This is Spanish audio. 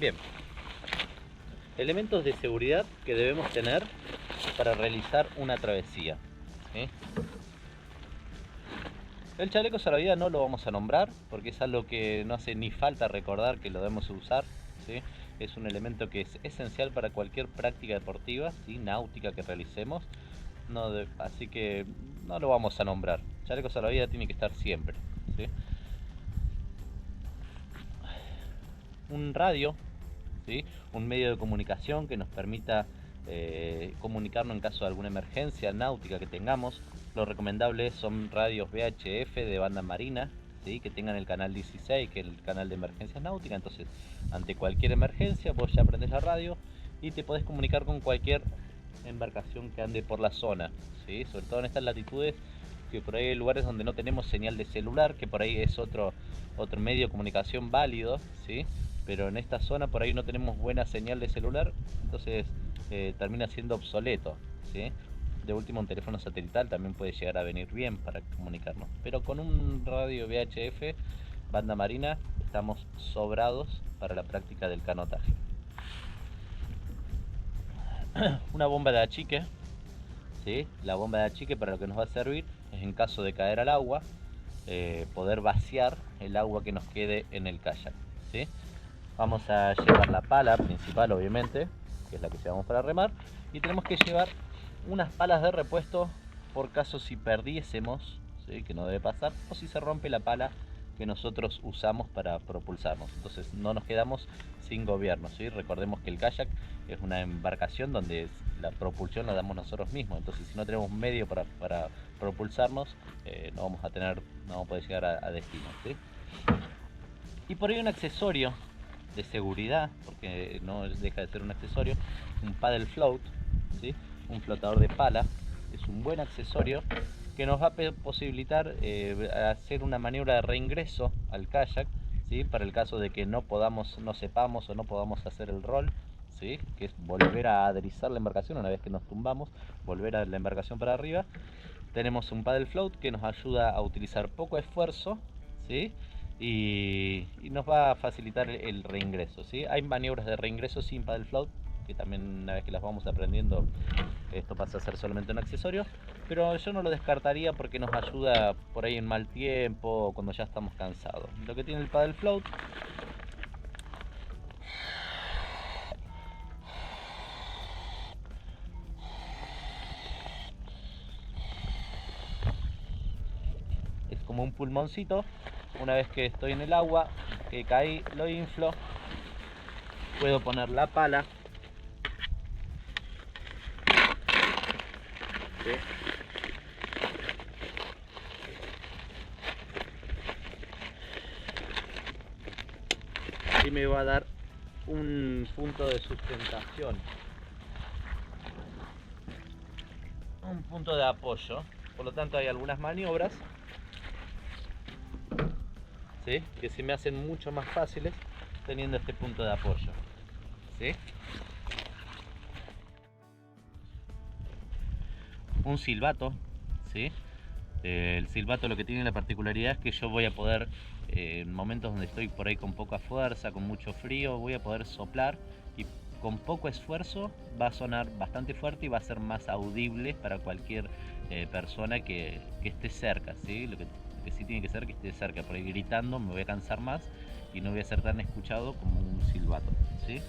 Bien, elementos de seguridad que debemos tener para realizar una travesía, ¿sí? El chaleco salvavidas no lo vamos a nombrar porque es algo que no hace ni falta recordar que lo debemos usar, ¿sí? Es un elemento que es esencial para cualquier práctica deportiva, ¿sí? Náutica que realicemos, así que no lo vamos a nombrar. Chaleco salvavidas tiene que estar siempre, ¿sí? Un radio, ¿sí? Un medio de comunicación que nos permita comunicarnos en caso de alguna emergencia náutica que tengamos. Lo recomendable son radios VHF de banda marina, ¿sí? Que tengan el canal 16, que es el canal de emergencias náuticas. Entonces, ante cualquier emergencia, vos ya prendés la radio y te podés comunicar con cualquier embarcación que ande por la zona, ¿sí? Sobre todo en estas latitudes, que por ahí hay lugares donde no tenemos señal de celular, que por ahí es otro medio de comunicación válido, ¿sí? Pero en esta zona por ahí no tenemos buena señal de celular, entonces termina siendo obsoleto, ¿sí? De último, un teléfono satelital también puede llegar a venir bien para comunicarnos, pero con un radio VHF banda marina estamos sobrados para la práctica del canotaje. Una bomba de achique, ¿sí? La bomba de achique para lo que nos va a servir es en caso de caer al agua, poder vaciar el agua que nos quede en el kayak, ¿sí? Vamos a llevar la pala principal, obviamente, que es la que llevamos para remar, y tenemos que llevar unas palas de repuesto por caso si perdiésemos, ¿sí? Que no debe pasar, o si se rompe la pala que nosotros usamos para propulsarnos. Entonces no nos quedamos sin gobierno, ¿sí? Recordemos que el kayak es una embarcación donde la propulsión la damos nosotros mismos, entonces si no tenemos medio para propulsarnos, no vamos a poder llegar a destino, ¿sí? Y por ahí un accesorio de seguridad, porque no deja de ser un accesorio, un paddle float, ¿sí? Un flotador de pala, es un buen accesorio que nos va a posibilitar hacer una maniobra de reingreso al kayak, ¿sí? Para el caso de que no sepamos o no podamos hacer el roll, ¿sí? Que es volver a aderezar la embarcación una vez que nos tumbamos, volver a la embarcación para arriba. Tenemos un paddle float que nos ayuda a utilizar poco esfuerzo, ¿sí? Y nos va a facilitar el reingreso, ¿sí? Hay maniobras de reingreso sin paddle float, que también una vez que las vamos aprendiendo, esto pasa a ser solamente un accesorio, pero yo no lo descartaría porque nos ayuda por ahí en mal tiempo o cuando ya estamos cansados. Lo que tiene el paddle float es como un pulmoncito. Una vez que estoy en el agua, que caí, lo inflo, puedo poner la pala, ¿sí? Y me va a dar un punto de sustentación, un punto de apoyo. Por lo tanto hay algunas maniobras, ¿sí? Que se me hacen mucho más fáciles teniendo este punto de apoyo, ¿sí? Un silbato, ¿sí? El silbato lo que tiene la particularidad es que yo voy a poder, en momentos donde estoy por ahí con poca fuerza, con mucho frío, voy a poder soplar y con poco esfuerzo va a sonar bastante fuerte y va a ser más audible para cualquier persona que esté cerca, ¿sí? Lo que sí tiene que ser que esté cerca, por ahí gritando me voy a cansar más y no voy a ser tan escuchado como un silbato, ¿sí?